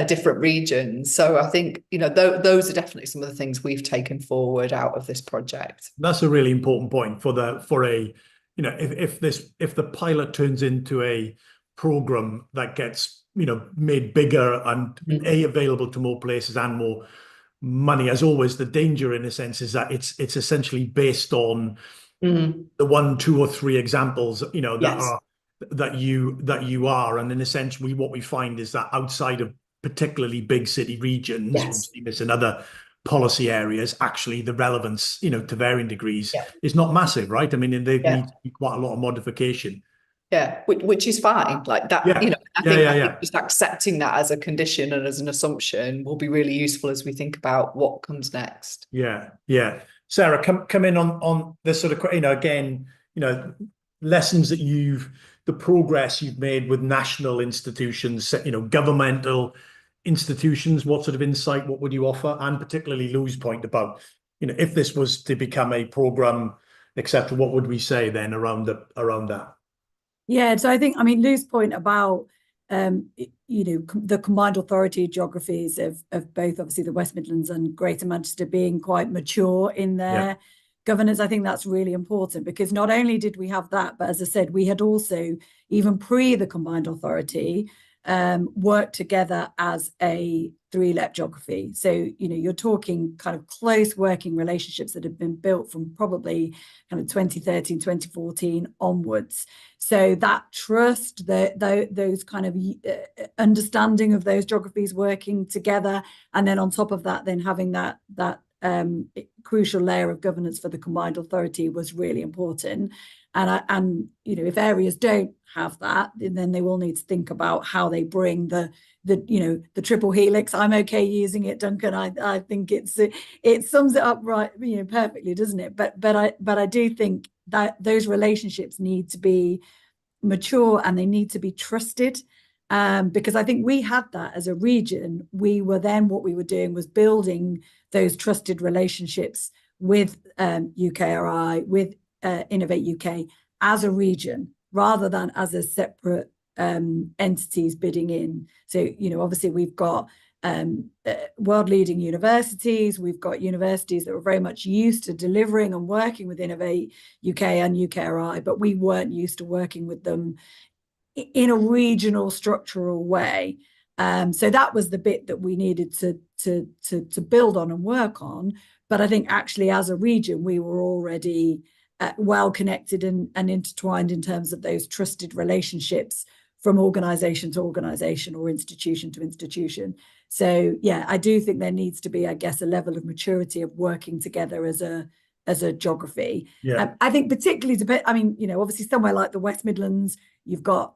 different regions. So I think, those are definitely some of the things we've taken forward out of this project. That's a really important point for a, if the pilot turns into a program that gets, made bigger and available to more places and more money. As always, the danger in a sense is that it's essentially based on the 1, 2, or 3 examples, that you are, and in a sense, what we find is that outside of particularly big city regions, we've seen this in other policy areas, actually the relevance, to varying degrees, is not massive, right? I mean, there needs to be quite a lot of modification. Yeah, which is fine, like that. I think just accepting that as a condition and as an assumption will be really useful as we think about what comes next. Yeah. Sarah, come in on this sort of, again, lessons that the progress you've made with national institutions, governmental institutions. What sort of insight, what would you offer? And particularly Lou's point about, if this was to become a program, etc., what would we say then around that? Yeah, so I think, Lou's point about, the combined authority geographies of both, obviously, the West Midlands and Greater Manchester being quite mature in their governance, I think that's really important, because not only did we have that, but as I said, we had also, even pre the combined authority, worked together as a 3-LEP geography. So, you're talking kind of close working relationships that have been built from probably kind of 2013, 2014 onwards. So that trust, those kind of understanding of those geographies working together, and then on top of that, then having that crucial layer of governance for the combined authority was really important. And if areas don't have that, then they will need to think about how they bring the triple helix. I'm okay using it, Duncan. I think it sums it up right, perfectly, doesn't it? But I do think that those relationships need to be mature and they need to be trusted. Because I think we had that as a region. What we were doing was building those trusted relationships with UKRI, with Innovate UK as a region, rather than as a separate entities bidding in. So, obviously we've got world-leading universities. We've got universities that were very much used to delivering and working with Innovate UK and UKRI, but we weren't used to working with them in a regional structural way. So that was the bit that we needed to build on and work on. But I think actually as a region, we were already well connected and intertwined in terms of those trusted relationships from organisation to organisation or institution to institution. So yeah, I do think there needs to be, I guess, a level of maturity of working together as a geography. Yeah. I think particularly obviously somewhere like the West Midlands, you've got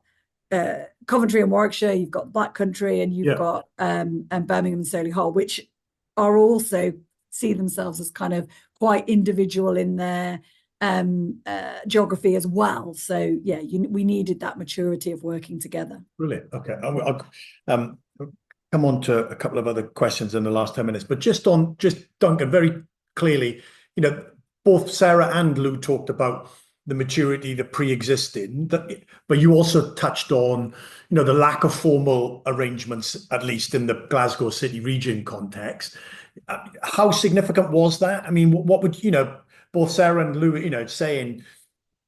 Coventry and Warwickshire, you've got Black Country, and you've got and Birmingham and Solihull, which are also see themselves as kind of quite individual in their geography as well. So yeah, we needed that maturity of working together. Brilliant. Okay, I'll come on to a couple of other questions in the last 10 minutes, but just Duncan, very clearly, both Sarah and Lou talked about the maturity, the pre-existing, but you also touched on, the lack of formal arrangements, at least in the Glasgow city region context. How significant was that? I mean, what would, both Sarah and Lou, saying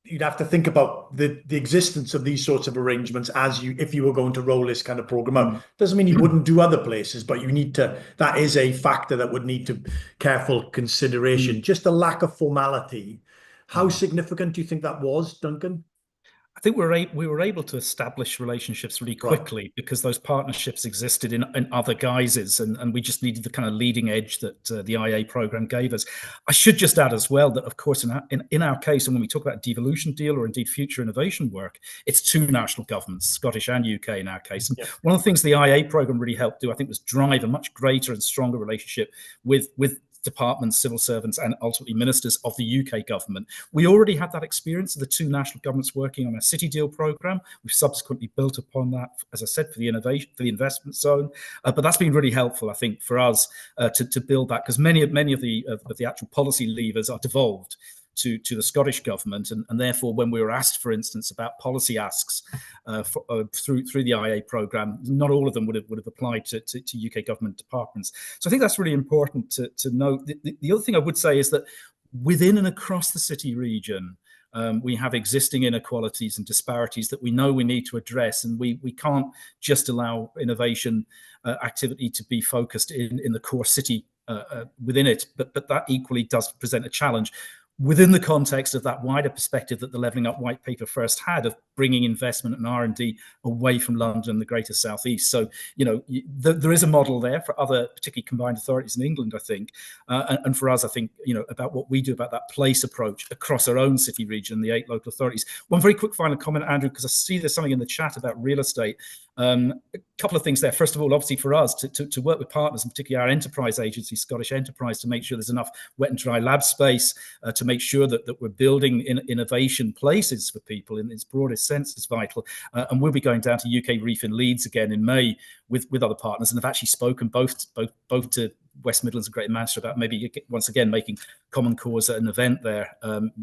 you'd have to think about the existence of these sorts of arrangements if you were going to roll this kind of program out. Doesn't mean you wouldn't do other places, but that is a factor that would need to careful consideration. Just the lack of formality. How significant do you think that was, Duncan? think we were able to establish relationships really quickly because those partnerships existed in other guises, and we just needed the kind of leading edge that the IA program gave us. I should just add as well that, of course, in our case, and when we talk about devolution deal or indeed future innovation work, it's two national governments, Scottish and UK in our case. And one of the things the IA program really helped do, I think, was drive a much greater and stronger relationship with departments, civil servants, and ultimately ministers of the UK government. We already had that experience of the two national governments working on a city deal programme. We've subsequently built upon that, as I said, for the investment zone. But that's been really helpful, I think, for us to build that, because many of the actual policy levers are devolved to the Scottish government, and therefore when we were asked, for instance, about policy asks through the IA programme, not all of them would have applied to UK government departments. So I think that's really important to note. The other thing I would say is that within and across the city region, we have existing inequalities and disparities that we know we need to address, and we can't just allow innovation activity to be focused in the core city within it, but that equally does present a challenge within the context of that wider perspective that the Levelling Up White Paper first had of bringing investment and R&D away from London and the Greater South East. So, there is a model there for other, particularly combined authorities in England, I think. And for us, I think, about what we do about that place approach across our own city region, the 8 local authorities. One very quick final comment, Andrew, because I see there's something in the chat about real estate. A couple of things there. First of all, obviously for us to work with partners, and particularly our enterprise agency, Scottish Enterprise, to make sure there's enough wet and dry lab space, to make sure that we're building innovation places for people in its broadest sense is vital. And we'll be going down to UK Reef in Leeds again in May with other partners, and have actually spoken both to West Midlands and Greater Manchester about maybe once again making common cause at an event there.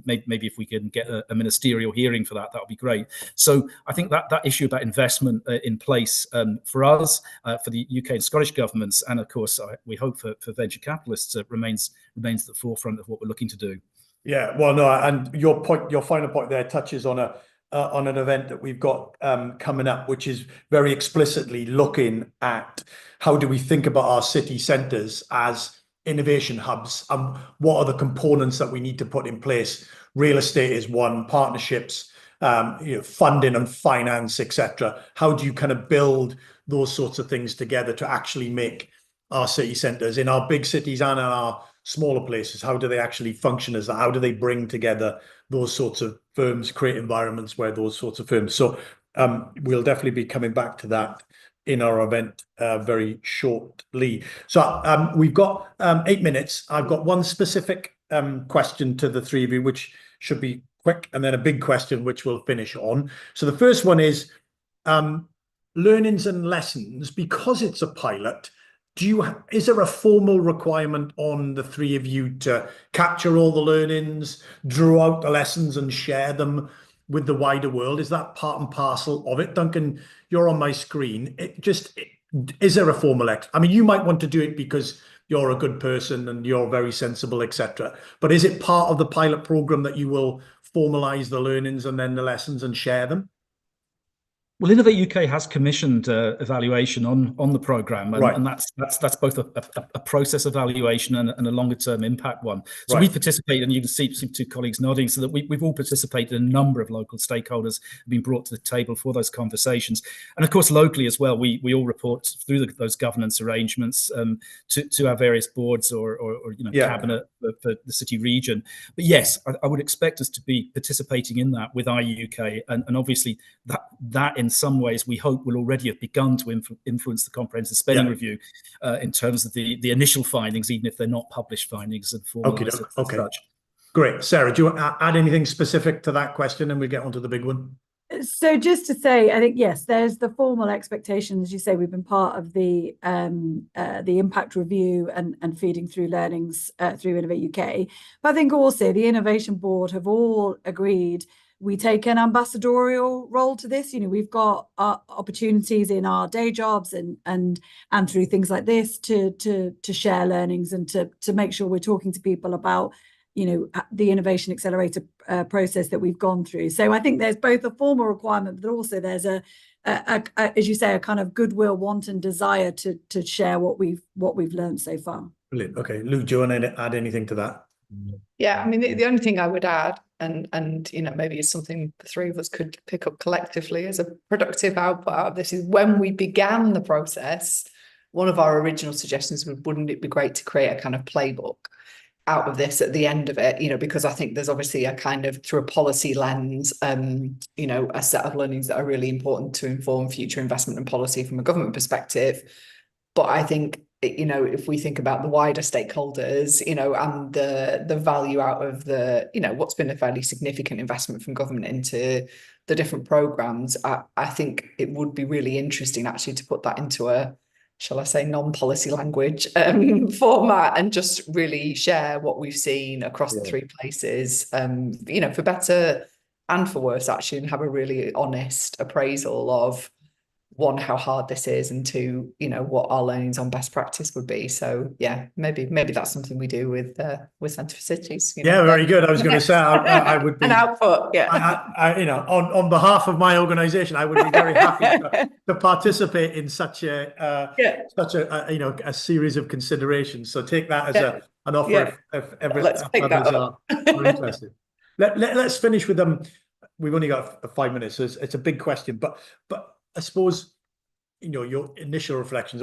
Maybe if we can get a ministerial hearing for that would be great. So I think that issue about investment in place for us, for the UK and Scottish governments, and of course we hope for venture capitalists, remains at the forefront of what we're looking to do. Yeah, well, no, and your final point there touches on an event that we've got coming up, which is very explicitly looking at how do we think about our city centres as innovation hubs, and what are the components that we need to put in place. Real estate is one, partnerships, funding and finance, etc. How do you kind of build those sorts of things together to actually make our city centres in our big cities and in our smaller places? How do they actually function as that? How do they bring together those sorts of firms, create environments where those sorts of firms? So we'll definitely be coming back to that in our event very shortly. So we've got 8 minutes. I've got one specific question to the three of you, which should be quick, and then a big question, which we'll finish on. So the first one is learnings and lessons. Because it's a pilot, is there a formal requirement on the three of you to capture all the learnings, draw out the lessons and share them with the wider world? Is that part and parcel of it? Duncan, you're on my screen. Is there a formal I mean, you might want to do it because you're a good person and you're very sensible, etc. But is it part of the pilot program that you will formalize the learnings and then the lessons and share them? Well, Innovate UK has commissioned evaluation on the programme, and that's both a process evaluation and a longer term impact one. So we participate, and you can see two colleagues nodding, so that we've all participated. A number of local stakeholders have been brought to the table for those conversations, and of course locally as well. We all report through those governance arrangements to our various boards or cabinet for the city region. But yes, I would expect us to be participating in that with IUK, and obviously that in some ways we hope will already have begun to influence the comprehensive spending review in terms of the initial findings, even if they're not published findings and formalised as such. Great. Sarah, do you want to add anything specific to that question, and we get on to the big one? So just to say, I think, yes, there's the formal expectations. As you say, we've been part of the impact review and feeding through learnings through Innovate UK. But I think also the Innovation Board have all agreed we take an ambassadorial role to this. We've got opportunities in our day jobs and through things like this to share learnings and to make sure we're talking to people about the Innovation Accelerator process that we've gone through. So I think there's both a formal requirement, but also there's a as you say, a kind of goodwill, want and desire to share what we've learned so far. Brilliant. Okay, Luke, do you want to add anything to that? Yeah, I mean, the only thing I would add, and maybe it's something the three of us could pick up collectively as a productive output out of this, is when we began the process, one of our original suggestions was, wouldn't it be great to create a kind of playbook out of this at the end of it, because I think there's obviously a kind of, through a policy lens, a set of learnings that are really important to inform future investment and policy from a government perspective. But I think, if we think about the wider stakeholders, and the value out of what's been a fairly significant investment from government into the different programs, I think it would be really interesting actually to put that into a, shall I say, non-policy language format, and just really share what we've seen across the three places, for better and for worse, actually, and have a really honest appraisal of, one, how hard this is, and two, what our learnings on best practice would be. So yeah, maybe that's something we do with Centre for Cities. Yeah, very good. I was going to say I would be an output. Yeah, on behalf of my organisation, I would be very happy to participate in such a series of considerations. So take that as an offer if others are interested. Let's finish with them. We've only got 5 minutes, so it's a big question, but I suppose, your initial reflections,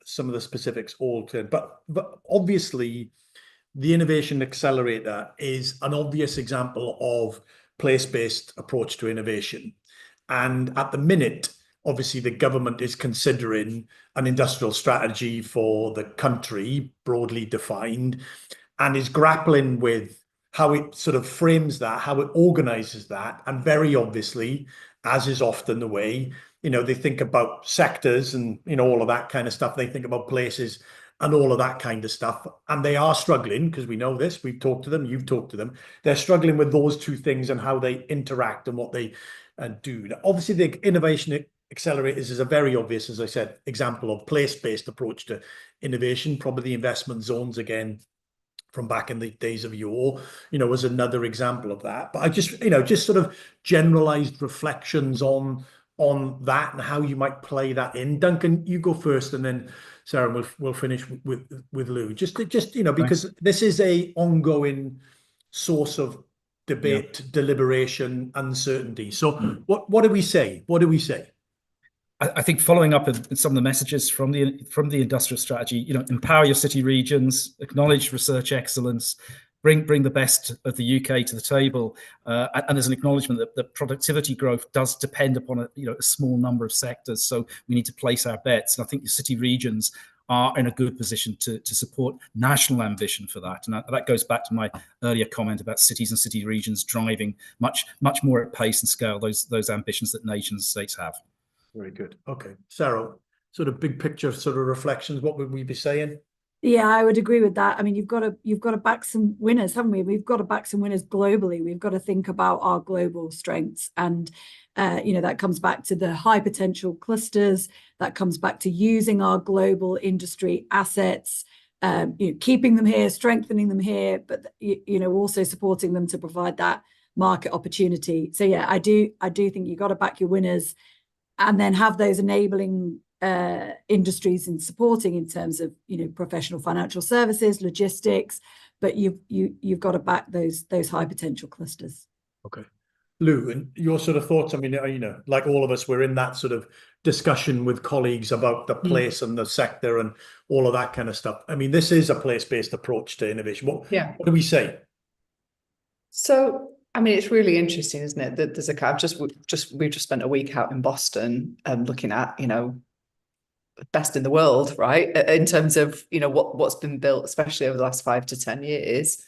some of the specifics, but obviously the Innovation Accelerator is an obvious example of place-based approach to innovation. And at the minute, obviously the government is considering an industrial strategy for the country, broadly defined, and is grappling with how it sort of frames that, how it organizes that. And very obviously, as is often the way, they think about sectors and, all of that kind of stuff. They think about places and all of that kind of stuff. And they are struggling, because we know this, we've talked to them, you've talked to them. They're struggling with those two things and how they interact and what they do. Obviously, the Innovation Accelerators is a very obvious, as I said, example of place-based approach to innovation. Probably the investment zones, again, from back in the days of yore, was another example of that. But I just sort of generalized reflections on that and how you might play that in. Duncan, you go first, and then Sarah, we'll finish with Lou. Just because this is a ongoing source of debate, deliberation, uncertainty. So what do we say? What do we say? I think following up with some of the messages from the industrial strategy, empower your city regions, acknowledge research excellence, bring the best of the UK to the table, and there's an acknowledgement that productivity growth does depend upon a small number of sectors. So we need to place our bets, and I think the city regions are in a good position to support national ambition for that. And that goes back to my earlier comment about cities and city regions driving much more at pace and scale those ambitions that nations and states have. Very good. Okay, Sarah, sort of big picture sort of reflections. What would we be saying? Yeah, I would agree with that. I mean, you've got to back some winners, haven't we? We've got to back some winners globally. We've got to think about our global strengths, and that comes back to the high potential clusters. That comes back to using our global industry assets, keeping them here, strengthening them here, but also supporting them to provide that market opportunity. So yeah, I do think you've got to back your winners, and then have those enabling industries and supporting in terms of professional financial services, logistics, but you've got to back those high potential clusters. Okay, Lou, and your sort of thoughts. I mean, like all of us, we're in that sort of discussion with colleagues about the place and the sector and all of that kind of stuff. I mean, this is a place-based approach to innovation. What do we say? So, I mean, it's really interesting, isn't it? That there's we've just spent a week out in Boston, looking at best in the world, right? In terms of what's been built, especially over the last 5 to 10 years.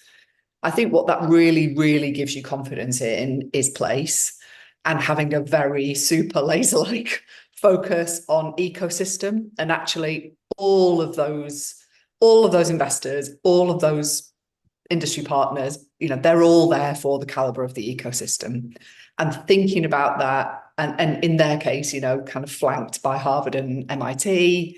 I think what that really, really gives you confidence in is place, and having a very super laser-like focus on ecosystem, and actually all of those investors, all of those industry partners, they're all there for the caliber of the ecosystem, and thinking about that, and in their case, kind of flanked by Harvard and MIT,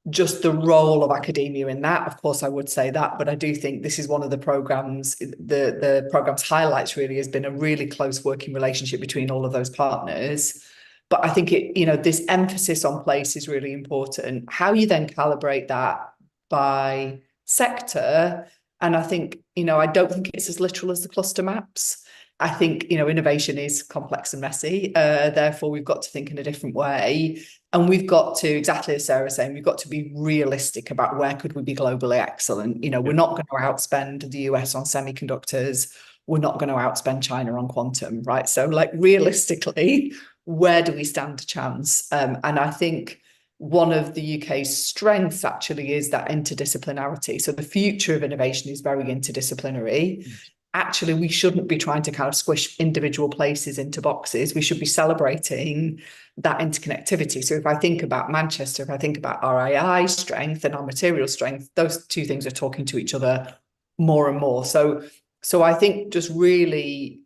just the role of academia in that. Of course, I would say that, but I do think this is one of the programs, the program's highlights really has been a really close working relationship between all of those partners. But I think this emphasis on place is really important. How you then calibrate that by sector. And I think, I don't think it's as literal as the cluster maps. I think, innovation is complex and messy. Therefore, we've got to think in a different way. And we've got to, exactly as Sarah was saying, we've got to be realistic about where could we be globally excellent. We're not going to outspend the US on semiconductors. We're not going to outspend China on quantum, right? So realistically, where do we stand a chance? And I think one of the UK's strengths actually is that interdisciplinarity. So the future of innovation is very interdisciplinary. Actually, we shouldn't be trying to kind of squish individual places into boxes. We should be celebrating that interconnectivity. So if I think about Manchester, if I think about our AI strength and our material strength, those two things are talking to each other more and more. So I think just really,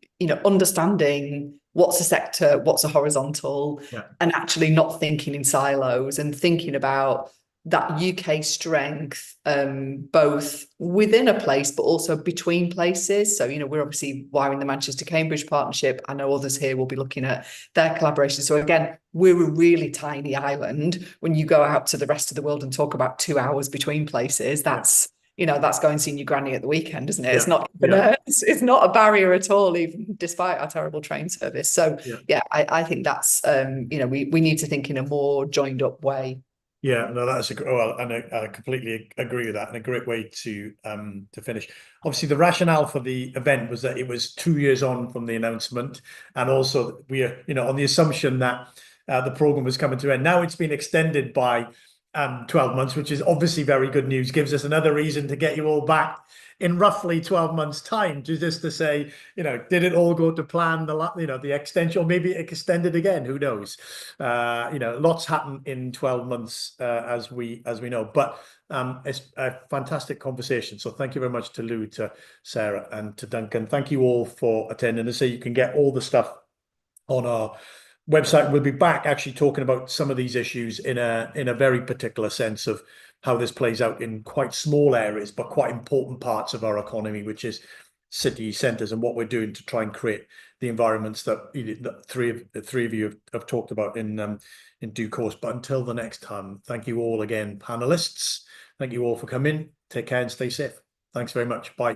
understanding what's a sector, what's a horizontal, and actually not thinking in silos and thinking about that UK strength, both within a place, but also between places. So, we're obviously wiring the Manchester-Cambridge partnership. I know others here will be looking at their collaboration. So again, we're a really tiny island. When you go out to the rest of the world and talk about 2 hours between places, that's, that's going seeing your granny at the weekend, isn't it? Yeah. It's not it's not a barrier at all, even despite our terrible train service. So I think that's, we need to think in a more joined up way. Yeah, no, that's and I completely agree with that, and a great way to finish. Obviously, the rationale for the event was that it was 2 years on from the announcement, and also we are, on the assumption that the program was coming to an end. Now it's been extended by 12 months, which is obviously very good news. Gives us another reason to get you all back in roughly 12 months' time, just to say, did it all go to plan? The extension, or maybe it extended again. Who knows? Lots happen in 12 months, as we know. But it's a fantastic conversation. So thank you very much to Lou, to Sarah, and to Duncan. Thank you all for attending. And so you can get all the stuff on our website. We'll be back actually talking about some of these issues in a very particular sense of how this plays out in quite small areas, but quite important parts of our economy, which is city centres, and what we're doing to try and create the environments that the three of you have talked about in due course. But until the next time, thank you all again, panelists. Thank you all for coming. Take care and stay safe. Thanks very much. Bye.